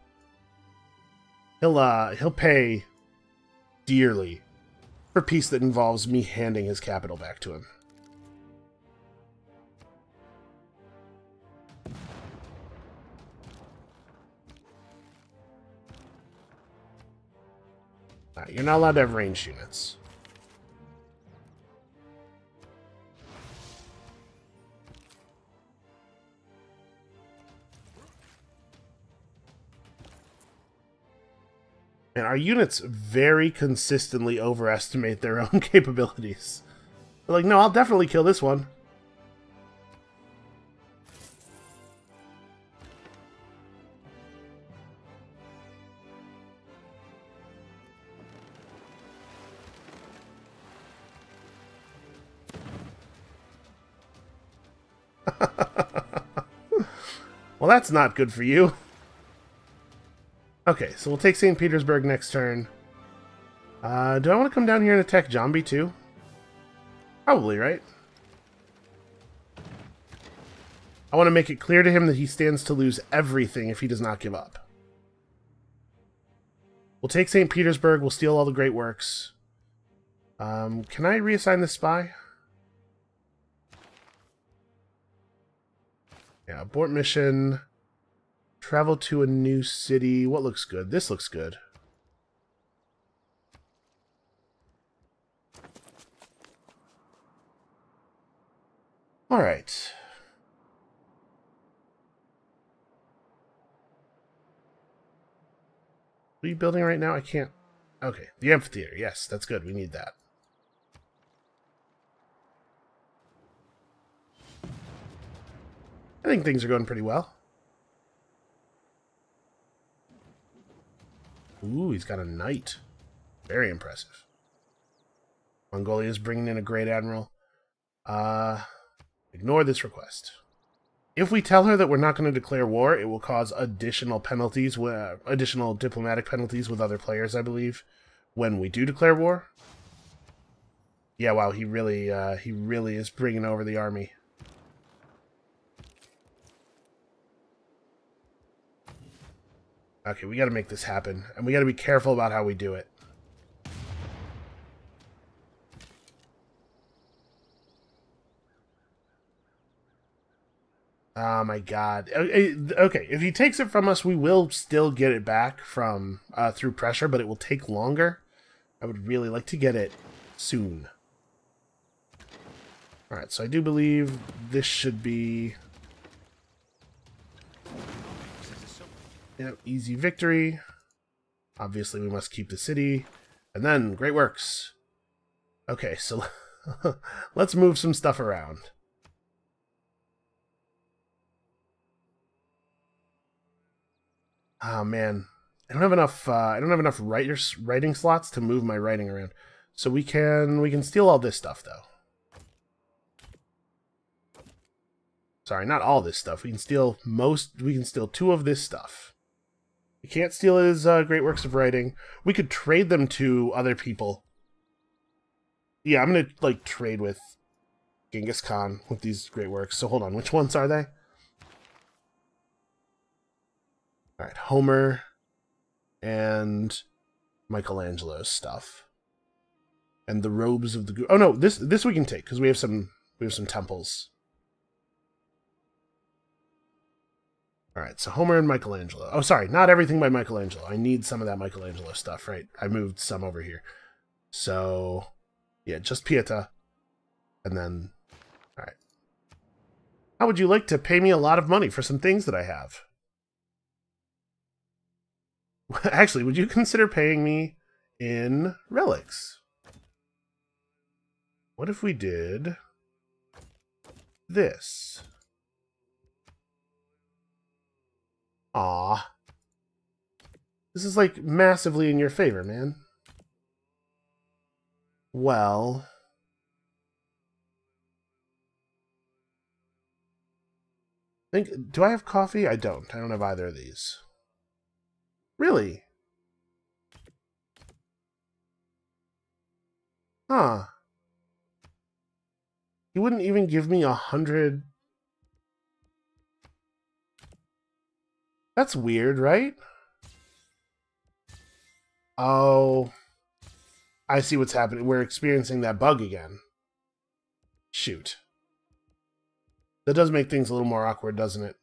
He'll pay dearly for peace that involves me handing his capital back to him. You're not allowed to have ranged units. And our units very consistently overestimate their own capabilities. They're like, no, I'll definitely kill this one. Well, that's not good for you. Okay, so we'll take St. Petersburg next turn. Do I want to come down here and attack Jambi too? Probably, right? I want to make it clear to him that he stands to lose everything if he does not give up. We'll take St. Petersburg, we'll steal all the great works. Can I reassign this spy? Yeah, abort mission. Travel to a new city. What looks good? This looks good. Alright. What are you building right now? I can't... Okay, the amphitheater. Yes, that's good. We need that. I think things are going pretty well. Ooh, he's got a knight. Very impressive. Mongolia is bringing in a great admiral. Ignore this request. If we tell her that we're not going to declare war, it will cause additional penalties, additional diplomatic penalties with other players, I believe, when we do declare war. Yeah, wow, he really is bringing over the army. Okay, we got to make this happen, and we got to be careful about how we do it. Oh my god. Okay, if he takes it from us, we will still get it back from through pressure, but it will take longer. I would really like to get it soon. Alright, so I do believe this should be... Yep, easy victory. Obviously, we must keep the city. And then, great works. Okay, so let's move some stuff around. Oh man, I don't have enough. I don't have enough writing slots to move my writing around. So we can steal all this stuff though. Sorry, not all this stuff. We can steal most. We can steal 2 of this stuff. We can't steal his great works of writing. We could trade them to other people. Yeah, I'm gonna like trade with Genghis Khan with these great works. So hold on, which ones are they? All right, Homer and Michelangelo's stuff, and the robes of the. Oh no, this we can take because we have some temples. All right, so Homer and Michelangelo. Oh, sorry, not everything by Michelangelo. I need some of that Michelangelo stuff, right? I moved some over here. So, yeah, just Pieta. And then, all right. How would you like to pay me a lot of money for some things that I have? Actually, would you consider paying me in relics? What if we did this? Aw. This is like massively in your favor, man. Well... do I have coffee? I don't. I don't have either of these. Really? Huh. He wouldn't even give me 100... That's weird, right? Oh. I see what's happening. We're experiencing that bug again. Shoot. That does make things a little more awkward, doesn't it?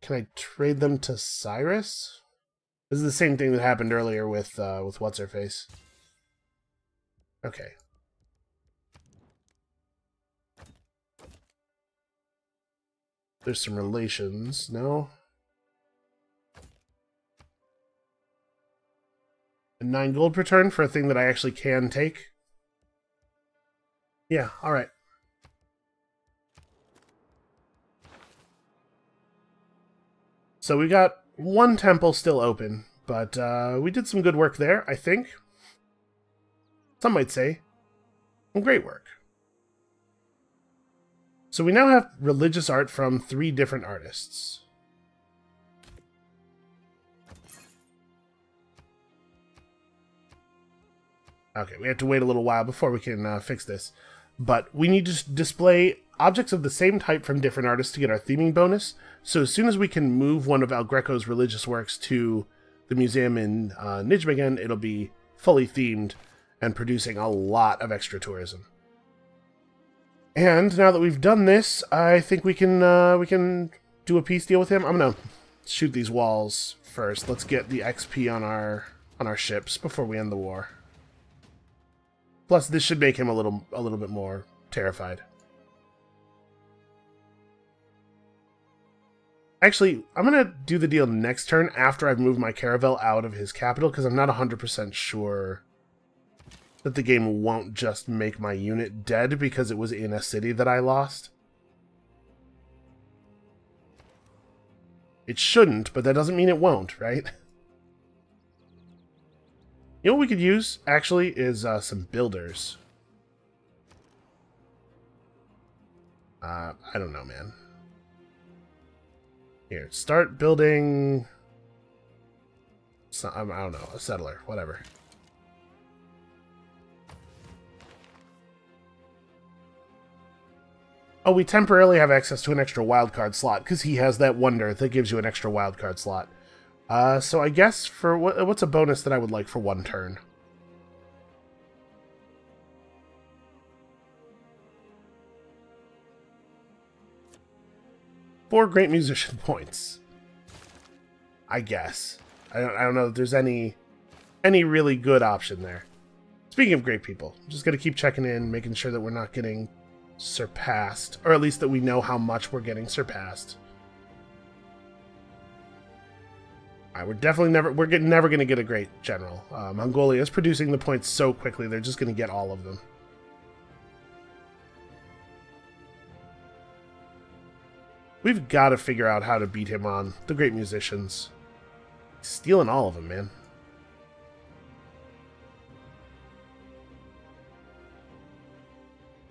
Can I trade them to Cyrus? This is the same thing that happened earlier with what's-her-face. Okay. There's some relations, no? And 9 gold per turn for a thing that I actually can take? Yeah, alright. So we got one temple still open, but we did some good work there, I think. Some might say some great work. So we now have religious art from 3 different artists. Okay, we have to wait a little while before we can fix this. But we need to display objects of the same type from different artists to get our theming bonus. So as soon as we can move one of El Greco's religious works to the museum in Nijmegen, it'll be fully themed and producing a lot of extra tourism. And now that we've done this, I think we can do a peace deal with him. I'm gonna shoot these walls first. Let's get the XP on our ships before we end the war. Plus, this should make him a little bit more terrified. Actually, I'm gonna do the deal next turn after I've moved my caravel out of his capital, because I'm not 100% sure that the game won't just make my unit dead because it was in a city that I lost. It shouldn't, but that doesn't mean it won't, right? You know what we could use, actually, is some builders. I don't know, man. Here, start building... I don't know, a settler, whatever. Oh, we temporarily have access to an extra wildcard slot, because he has that wonder that gives you an extra wildcard slot. So I guess for what's a bonus that I would like for 1 turn? Four great musician points. I guess. I don't know if there's any really good option there. Speaking of great people, I'm just gonna keep checking in, making sure that we're not getting surpassed, or at least that we know how much we're getting surpassed. Alright, we're definitely never going to get a great general. Mongolia is producing the points so quickly, they're just going to get all of them. We've got to figure out how to beat him on the great musicians. He's stealing all of them, man.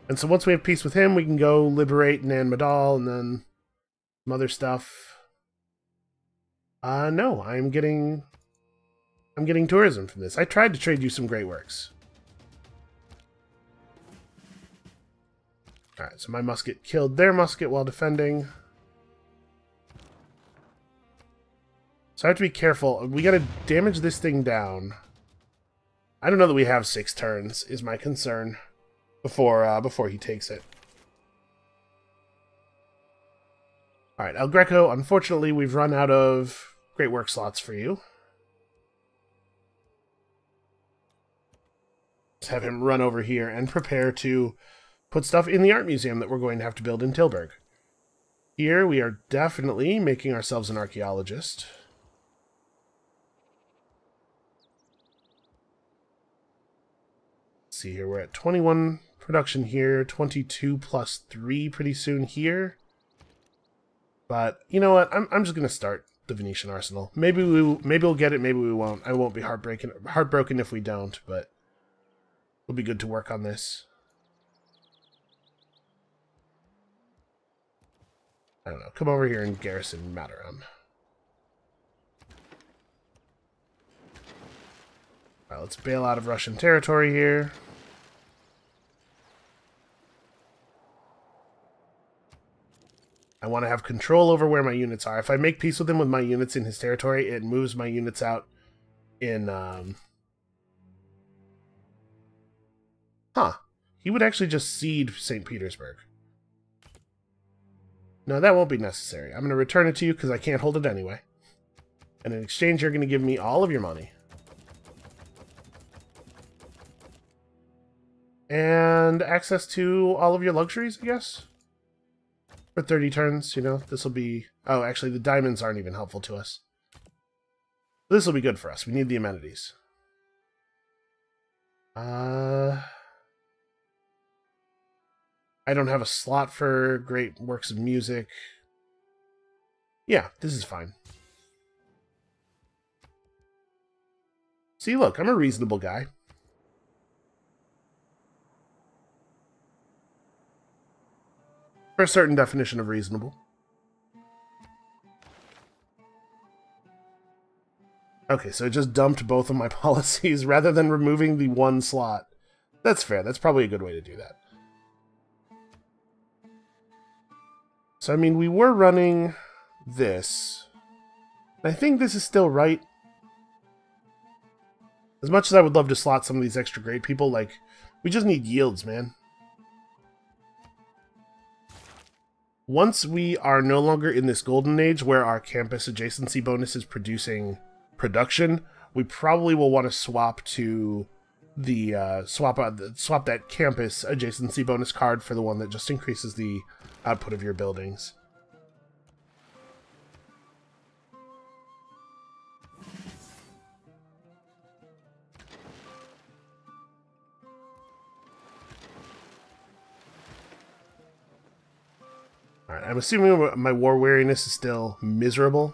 And so once we have peace with him, we can go liberate Nan Madal and then some other stuff. No, I'm getting tourism from this. I tried to trade you some great works. Alright, so my musket killed their musket while defending. So I have to be careful. We gotta damage this thing down. I don't know that we have 6 turns, is my concern, before he takes it. Alright, El Greco, unfortunately we've run out of great work slots for you. Let's have him run over here and prepare to put stuff in the art museum that we're going to have to build in Tilburg. Here we are definitely making ourselves an archaeologist. Let's see here, we're at 21 production here, 22 plus 3 pretty soon here. But you know what? I'm just gonna start the Venetian arsenal. Maybe we'll get it. Maybe we won't. I won't be heartbroken if we don't. But it'll be good to work on this. I don't know. Come over here and garrison Mataram. Alright, let's bail out of Russian territory here. I want to have control over where my units are. If I make peace with him with my units in his territory, it moves my units out in, He would actually just cede St. Petersburg. No, that won't be necessary. I'm going to return it to you because I can't hold it anyway. And in exchange, you're going to give me all of your money. And access to all of your luxuries, I guess? For 30 turns, you know, this will be... Oh, actually, the diamonds aren't even helpful to us. This will be good for us. We need the amenities. I don't have a slot for great works of music. Yeah, this is fine. See, look, I'm a reasonable guy. For a certain definition of reasonable. Okay, so it just dumped both of my policies rather than removing the one slot. That's fair. That's probably a good way to do that. So, I mean, we were running this. I think this is still right. As much as I would love to slot some of these extra grade people, like, we just need yields, man. Once we are no longer in this golden age where our campus adjacency bonus is producing production, we probably will want to swap to the swap that campus adjacency bonus card for the one that just increases the output of your buildings. Alright, I'm assuming my war weariness is still miserable.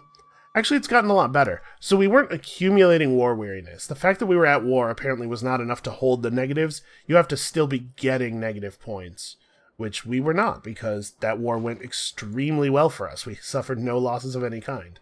Actually, it's gotten a lot better. So we weren't accumulating war weariness. The fact that we were at war apparently was not enough to hold the negatives. You have to still be getting negative points, which we were not, because that war went extremely well for us. We suffered no losses of any kind.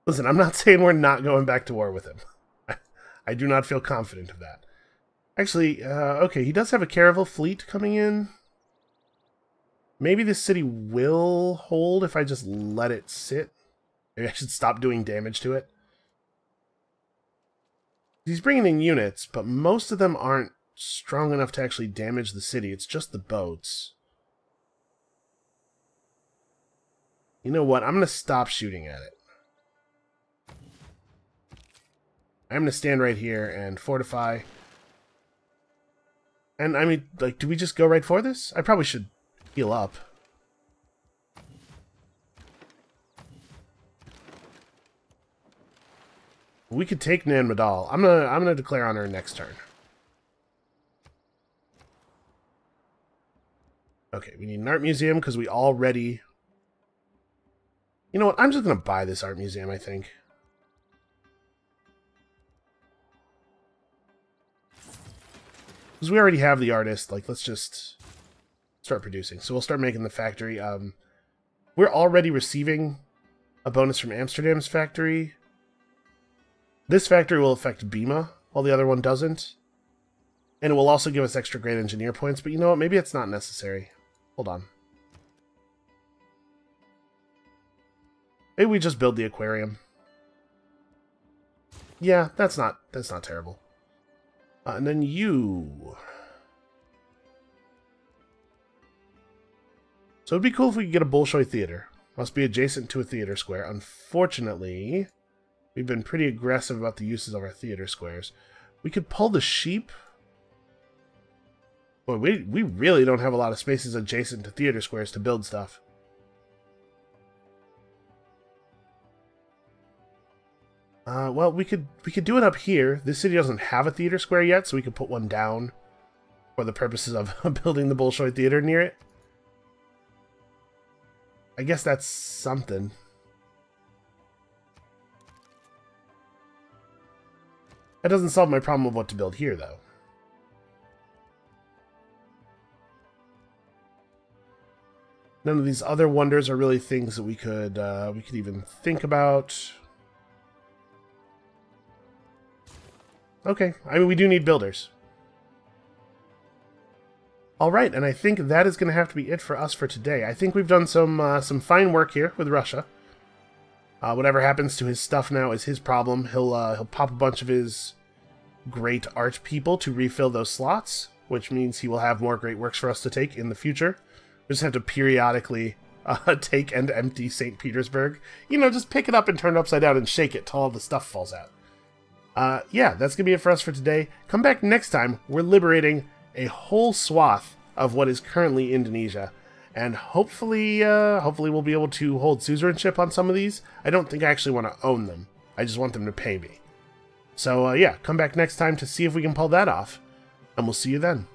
Listen, I'm not saying we're not going back to war with him. I do not feel confident of that. Actually, okay, he does have a caravel fleet coming in. Maybe this city will hold if I just let it sit. Maybe I should stop doing damage to it. He's bringing in units, but most of them aren't strong enough to actually damage the city. It's just the boats. You know what? I'm going to stop shooting at it. I'm going to stand right here and fortify. And, I mean, like, do we just go right for this? I probably should heal up. We could take Nan Madal. I'm gonna declare on her next turn. Okay, we need an art museum because we already... You know what? I'm just gonna buy this art museum, I think. Because we already have the artist, like, let's just start producing. So we'll start making the factory. We're already receiving a bonus from Amsterdam's factory. This factory will affect Bima, while the other one doesn't. And it will also give us extra great engineer points, but you know what? Maybe it's not necessary. Hold on. Maybe we just build the aquarium. Yeah, that's not terrible. And then you... So it'd be cool if we could get a Bolshoi theater. Must be adjacent to a theater square. Unfortunately, we've been pretty aggressive about the uses of our theater squares. We could pull the sheep. Boy, we really don't have a lot of spaces adjacent to theater squares to build stuff. Well, we could do it up here. This city doesn't have a theater square yet, so we could put one down for the purposes of building the Bolshoi theater near it. I guess that's something. That doesn't solve my problem of what to build here, though. None of these other wonders are really things that we could even think about. Okay, I mean, we do need builders. Alright, and I think that is going to have to be it for us for today. I think we've done some fine work here with Russia. Whatever happens to his stuff now is his problem. He'll pop a bunch of his great art people to refill those slots, which means he will have more great works for us to take in the future. We just have to periodically take and empty St. Petersburg. You know, just pick it up and turn it upside down and shake it till all the stuff falls out. Yeah, that's going to be it for us for today. Come back next time. We're liberating a whole swath of what is currently Indonesia. And hopefully we'll be able to hold suzerainship on some of these. I don't think I actually want to own them. I just want them to pay me. So, yeah, come back next time to see if we can pull that off. And we'll see you then.